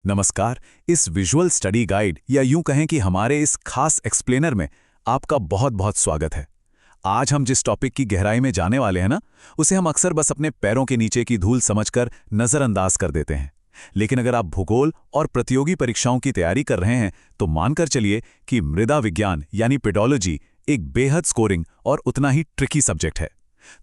नमस्कार। इस visual study guide या यूं कहें कि हमारे इस खास एक्सप्लेनर में आपका बहुत बहुत स्वागत है। आज हम जिस टॉपिक की गहराई में जाने वाले हैं ना, उसे हम अक्सर बस अपने पैरों के नीचे की धूल समझकर नज़रअंदाज कर देते हैं। लेकिन अगर आप भूगोल और प्रतियोगी परीक्षाओं की तैयारी कर रहे हैं तो मानकर चलिए कि मृदा विज्ञान यानी पेडोलॉजी एक बेहद स्कोरिंग और उतना ही ट्रिकी सब्जेक्ट है।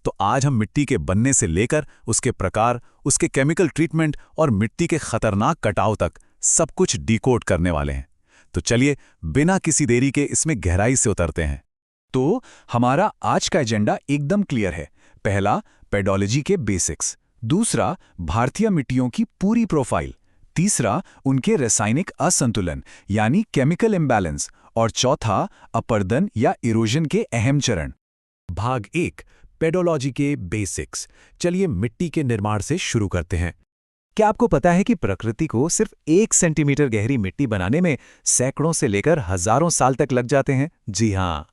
तो आज हम मिट्टी के बनने से लेकर उसके प्रकार, उसके केमिकल ट्रीटमेंट और मिट्टी के खतरनाक कटाव तक सब कुछ डिकोड करने वाले हैं। तो चलिए बिना किसी देरी के इसमें गहराई से उतरते हैं। तो हमारा आज का एजेंडा एकदम क्लियर है। पहला, पेडोलॉजी के बेसिक्स। दूसरा, भारतीय मिट्टियों की पूरी प्रोफाइल। तीसरा, उनके रासायनिक असंतुलन यानी केमिकल इम्बैलेंस। और चौथा, अपर्दन या इरोजन के अहम चरण। भाग 1, पेडोलॉजी के बेसिक्स। चलिए मिट्टी के निर्माण से शुरू करते हैं। क्या आपको पता है कि प्रकृति को सिर्फ 1 सेंटीमीटर गहरी मिट्टी बनाने में सैकड़ों से लेकर हजारों साल तक लग जाते हैं? जी हाँ।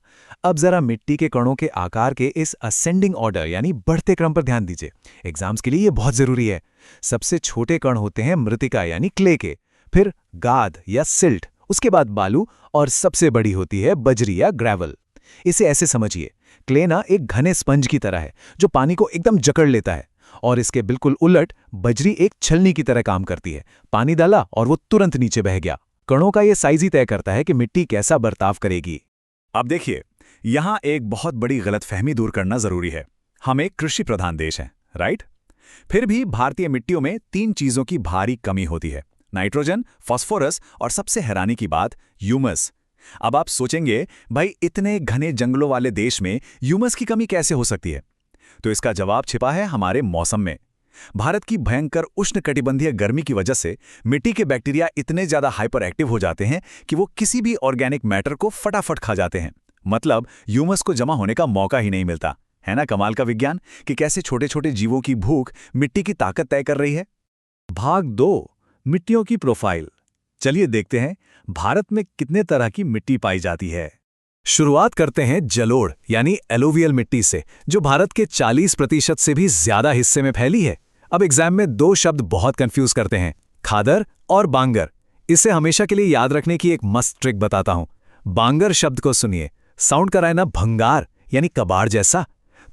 अब जरा मिट्टी के कणों के आकार के इस असेंडिंग ऑर्डर यानी बढ़ते क्रम पर ध्यान दीजिए। एग्जाम्स के लिए ये बहुत जरूरी है। सबसे छोटे कण होते हैं मृतिका यानी क्ले के, फिर गाद या सिल्ट, उसके बाद बालू और सबसे बड़ी होती है बजरी या ग्रेवल। इसे ऐसे समझिए, क्ले ना एक घने स्पंज की तरह है जो पानी को एकदम जकड़ लेता है, और इसके बिल्कुल उलट बजरी एक छलनी की तरह काम करती है। पानी डाला और वो तुरंत नीचे बह गया। कणों का ये साइज ही तय करता है कि मिट्टी कैसा बर्ताव करेगी। अब देखिए, यहाँ एक बहुत बड़ी गलतफहमी दूर करना जरूरी है। हम एक कृषि प्रधान देश हैं, राइट? फिर भी भारतीय मिट्टियों में 3 चीजों की भारी कमी होती है: नाइट्रोजन, फास्फोरस और सबसे हैरानी की बात, ह्यूमस। अब आप सोचेंगे, भाई इतने घने जंगलों वाले देश में ह्यूमस की कमी कैसे हो सकती है? तो इसका जवाब छिपा है हमारे मौसम में। भारत की भयंकर उष्णकटिबंधीय गर्मी की वजह से मिट्टी के बैक्टीरिया इतने ज्यादा हाइपर एक्टिव हो जाते हैं कि वो किसी भी ऑर्गेनिक मैटर को फटाफट खा जाते हैं। मतलब ह्यूमस को जमा होने का मौका ही नहीं मिलता। है ना कमाल का विज्ञान कि कैसे छोटे छोटे जीवों की भूख मिट्टी की ताकत तय कर रही है। भाग 2, मिट्टियों की प्रोफाइल। चलिए देखते हैं भारत में कितने तरह की मिट्टी पाई जाती है। शुरुआत करते हैं जलोढ़ यानी एलोवियल मिट्टी से, जो भारत के 40% से भी ज्यादा हिस्से में फैली है। अब एग्जाम में 2 शब्द बहुत कंफ्यूज करते हैं, खादर और बांगर। इसे हमेशा के लिए याद रखने की एक मस्त ट्रिक बताता हूं। बांगर शब्द को सुनिए, साउंड कराए ना भंगार यानी कबाड़ जैसा।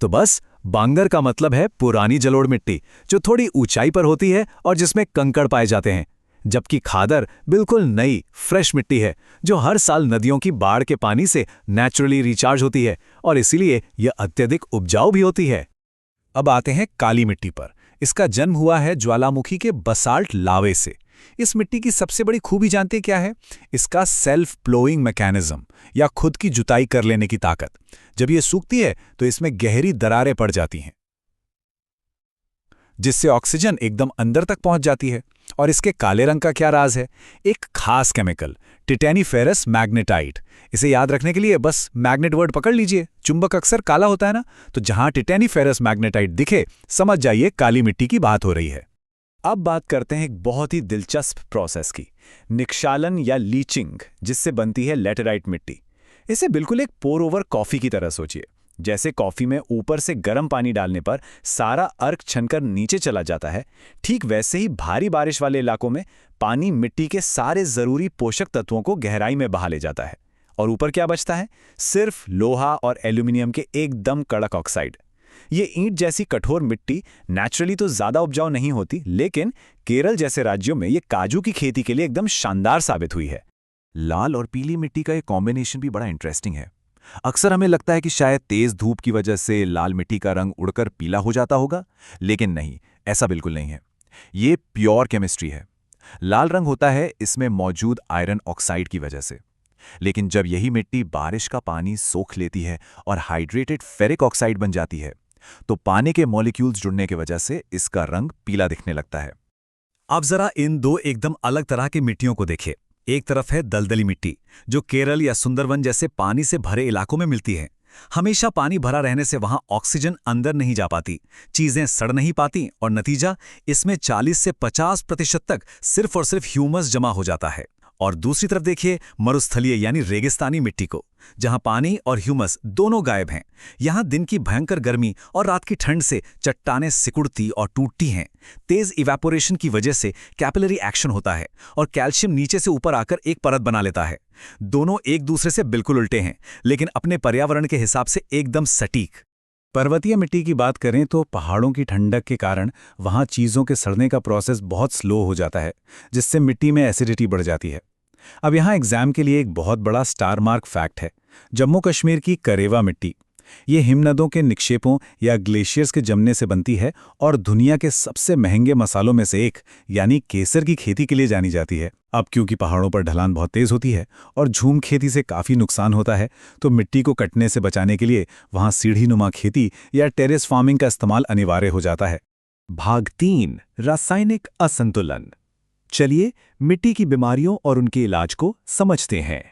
तो बस बांगर का मतलब है पुरानी जलोढ़ मिट्टी, जो थोड़ी ऊंचाई पर होती है और जिसमें कंकड़ पाए जाते हैं। जबकि खादर बिल्कुल नई फ्रेश मिट्टी है, जो हर साल नदियों की बाढ़ के पानी से नेचुरली रिचार्ज होती है और इसीलिए यह अत्यधिक उपजाऊ भी होती है। अब आते हैं काली मिट्टी पर। इसका जन्म हुआ है ज्वालामुखी के बसाल्ट लावे से। इस मिट्टी की सबसे बड़ी खूबी जानते क्या है? इसका सेल्फ प्लोइंग मैकेनिज्म या खुद की जुताई कर लेने की ताकत। जब यह सूखती है तो इसमें गहरी दरारें पड़ जाती हैं, जिससे ऑक्सीजन एकदम अंदर तक पहुंच जाती है। और इसके काले रंग का क्या राज है? एक खास केमिकल, टिटेनीफेरस मैग्नेटाइट। इसे याद रखने के लिए बस मैग्नेट वर्ड पकड़ लीजिए। चुंबक अक्सर काला होता है ना, तो जहां टिटेनीफेरस मैग्नेटाइट दिखे, समझ जाइए काली मिट्टी की बात हो रही है। अब बात करते हैं एक बहुत ही दिलचस्प प्रोसेस की, निक्षालन या लीचिंग, जिससे बनती है लेटेराइट मिट्टी। इसे बिल्कुल एक पोर ओवर कॉफी की तरह सोचिए। जैसे कॉफी में ऊपर से गर्म पानी डालने पर सारा अर्क छनकर नीचे चला जाता है, ठीक वैसे ही भारी बारिश वाले इलाकों में पानी मिट्टी के सारे जरूरी पोषक तत्वों को गहराई में बहा ले जाता है। और ऊपर क्या बचता है? सिर्फ लोहा और एल्यूमिनियम के एकदम कड़क ऑक्साइड। ये ईंट जैसी कठोर मिट्टी नेचुरली तो ज्यादा उपजाऊ नहीं होती, लेकिन केरल जैसे राज्यों में ये काजू की खेती के लिए एकदम शानदार साबित हुई है। लाल और पीली मिट्टी का ये कॉम्बिनेशन भी बड़ा इंटरेस्टिंग है। अक्सर हमें लगता है कि शायद तेज धूप की वजह से लाल मिट्टी का रंग उड़कर पीला हो जाता होगा, लेकिन नहीं, ऐसा बिल्कुल नहीं है। ये प्योर केमिस्ट्री है। लाल रंग होता है इसमें मौजूद आयरन ऑक्साइड की वजह से। लेकिन जब यही मिट्टी बारिश का पानी सोख लेती है और हाइड्रेटेड फेरिक ऑक्साइड बन जाती है, तो पानी के मॉलिक्यूल्स जुड़ने की वजह से इसका रंग पीला दिखने लगता है। अब जरा इन 2 एकदम अलग तरह की मिट्टियों को देखिए। एक तरफ है दलदली मिट्टी, जो केरल या सुंदरवन जैसे पानी से भरे इलाकों में मिलती है। हमेशा पानी भरा रहने से वहां ऑक्सीजन अंदर नहीं जा पाती, चीजें सड़ नहीं पाती और नतीजा, इसमें 40 से 50% तक सिर्फ और सिर्फ ह्यूमस जमा हो जाता है। और दूसरी तरफ देखिए मरुस्थलीय यानी रेगिस्तानी मिट्टी को, जहां पानी और ह्यूमस दोनों गायब हैं। यहां दिन की भयंकर गर्मी और रात की ठंड से चट्टानें सिकुड़ती और टूटती हैं। तेज इवेपोरेशन की वजह से कैपिलरी एक्शन होता है और कैल्शियम नीचे से ऊपर आकर एक परत बना लेता है। दोनों एक दूसरे से बिल्कुल उल्टे हैं, लेकिन अपने पर्यावरण के हिसाब से एकदम सटीक। पर्वतीय मिट्टी की बात करें तो पहाड़ों की ठंडक के कारण वहां चीज़ों के सड़ने का प्रोसेस बहुत स्लो हो जाता है, जिससे मिट्टी में एसिडिटी बढ़ जाती है। अब यहाँ एग्जाम के लिए एक बहुत बड़ा स्टार मार्क फैक्ट है, जम्मू कश्मीर की करेवा मिट्टी। ये हिमनदों के निक्षेपों या ग्लेशियर्स के जमने से बनती है और दुनिया के सबसे महंगे मसालों में से एक यानी केसर की खेती के लिए जानी जाती है। अब क्योंकि पहाड़ों पर ढलान बहुत तेज होती है और झूम खेती से काफ़ी नुकसान होता है, तो मिट्टी को कटने से बचाने के लिए वहाँ सीढ़ीनुमा खेती या टेरेस फार्मिंग का इस्तेमाल अनिवार्य हो जाता है। भाग 3, रासायनिक असंतुलन। चलिए मिट्टी की बीमारियों और उनके इलाज को समझते हैं।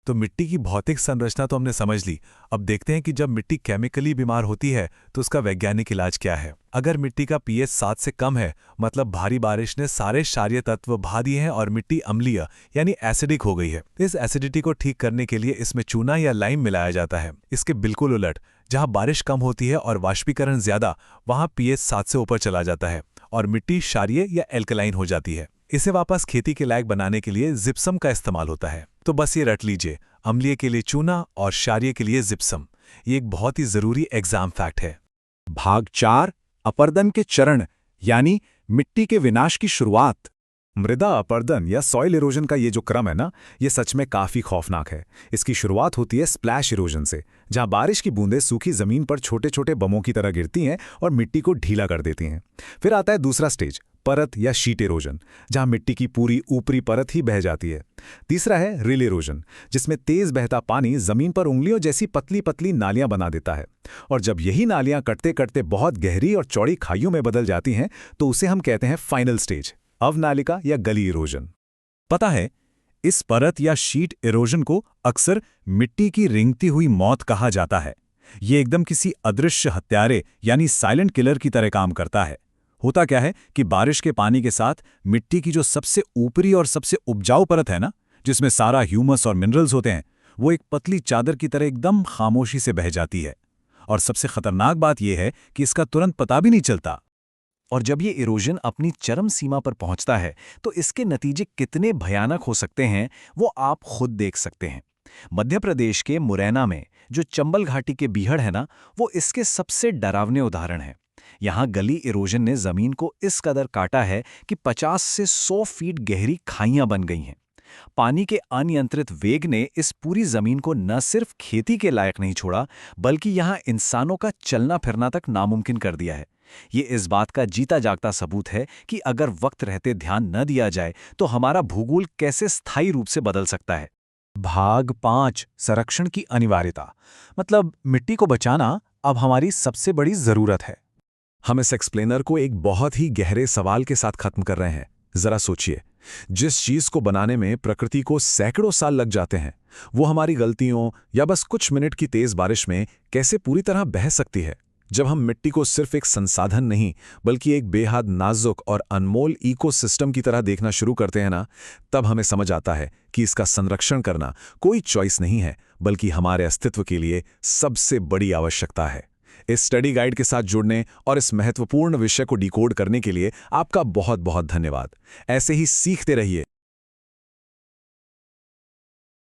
तो मिट्टी की भौतिक संरचना तो हमने समझ ली। अब देखते हैं कि जब मिट्टी केमिकली बीमार होती है तो उसका वैज्ञानिक इलाज क्या है। अगर मिट्टी का पीएच 7 से कम है, मतलब भारी बारिश ने सारे क्षारीय तत्व बहा दिए हैं और मिट्टी अम्लीय यानी एसिडिक हो गई है। इस एसिडिटी को ठीक करने के लिए इसमें चूना या लाइम मिलाया जाता है। इसके बिल्कुल उलट, जहां बारिश कम होती है और वाष्पीकरण ज्यादा, वहां पीएच 7 से ऊपर चला जाता है और मिट्टी क्षारीय या एल्कलाइन हो जाती है। इसे वापस खेती के लायक बनाने के लिए जिप्सम का इस्तेमाल होता है। तो बस ये रट लीजिए, अम्लीय के लिए चूना और क्षारीय के लिए जिप्सम। ये एक बहुत ही जरूरी एग्जाम फैक्ट है। भाग 4, अपर्दन के चरण यानी मिट्टी के विनाश की शुरुआत। मृदा अपर्दन या सॉइल इरोजन का ये जो क्रम है ना, ये सच में काफी खौफनाक है। इसकी शुरुआत होती है स्प्लैश इरोजन से, जहां बारिश की बूंदें सूखी जमीन पर छोटे छोटे बमों की तरह गिरती हैं और मिट्टी को ढीला कर देती हैं। फिर आता है दूसरा स्टेज, परत या शीट इरोजन, जहां मिट्टी की पूरी ऊपरी परत ही बह जाती है। तीसरा है रिल इरोजन, जिसमें तेज बहता पानी जमीन पर उंगलियों जैसी पतली पतली नालियां बना देता है। और जब यही नालियां कटते कटते बहुत गहरी और चौड़ी खाइयों में बदल जाती हैं, तो उसे हम कहते हैं फाइनल स्टेज, अवनालिका या गली इरोजन। पता है, इस परत या शीट इरोजन को अक्सर मिट्टी की रेंगती हुई मौत कहा जाता है। ये एकदम किसी अदृश्य हत्यारे यानी साइलेंट किलर की तरह काम करता है। होता क्या है कि बारिश के पानी के साथ मिट्टी की जो सबसे ऊपरी और सबसे उपजाऊ परत है ना, जिसमें सारा ह्यूमस और मिनरल्स होते हैं, वो एक पतली चादर की तरह एकदम खामोशी से बह जाती है। और सबसे खतरनाक बात यह है कि इसका तुरंत पता भी नहीं चलता। और जब ये इरोजन अपनी चरम सीमा पर पहुंचता है, तो इसके नतीजे कितने भयानक हो सकते हैं वो आप खुद देख सकते हैं। मध्य प्रदेश के मुरैना में जो चंबल घाटी के बीहड़ है ना, वो इसके सबसे डरावने उदाहरण है। यहाँ गली इरोजन ने जमीन को इस कदर काटा है कि 50 से 100 फीट गहरी खाइयां बन गई हैं। पानी के अनियंत्रित वेग ने इस पूरी जमीन को न सिर्फ खेती के लायक नहीं छोड़ा, बल्कि यहाँ इंसानों का चलना फिरना तक नामुमकिन कर दिया है। ये इस बात का जीता जागता सबूत है कि अगर वक्त रहते ध्यान न दिया जाए तो हमारा भूगोल कैसे स्थायी रूप से बदल सकता है। भाग 5, संरक्षण की अनिवार्यता। मतलब मिट्टी को बचाना अब हमारी सबसे बड़ी जरूरत है। हम इस एक्सप्लेनर को एक बहुत ही गहरे सवाल के साथ खत्म कर रहे हैं। जरा सोचिए, जिस चीज को बनाने में प्रकृति को सैकड़ों साल लग जाते हैं, वो हमारी गलतियों या बस कुछ मिनट की तेज बारिश में कैसे पूरी तरह बह सकती है। जब हम मिट्टी को सिर्फ एक संसाधन नहीं, बल्कि एक बेहद नाजुक और अनमोल इकोसिस्टम की तरह देखना शुरू करते हैं ना, तब हमें समझ आता है कि इसका संरक्षण करना कोई चॉइस नहीं है, बल्कि हमारे अस्तित्व के लिए सबसे बड़ी आवश्यकता है। इस स्टडी गाइड के साथ जुड़ने और इस महत्वपूर्ण विषय को डिकोड करने के लिए आपका बहुत बहुत धन्यवाद। ऐसे ही सीखते रहिए।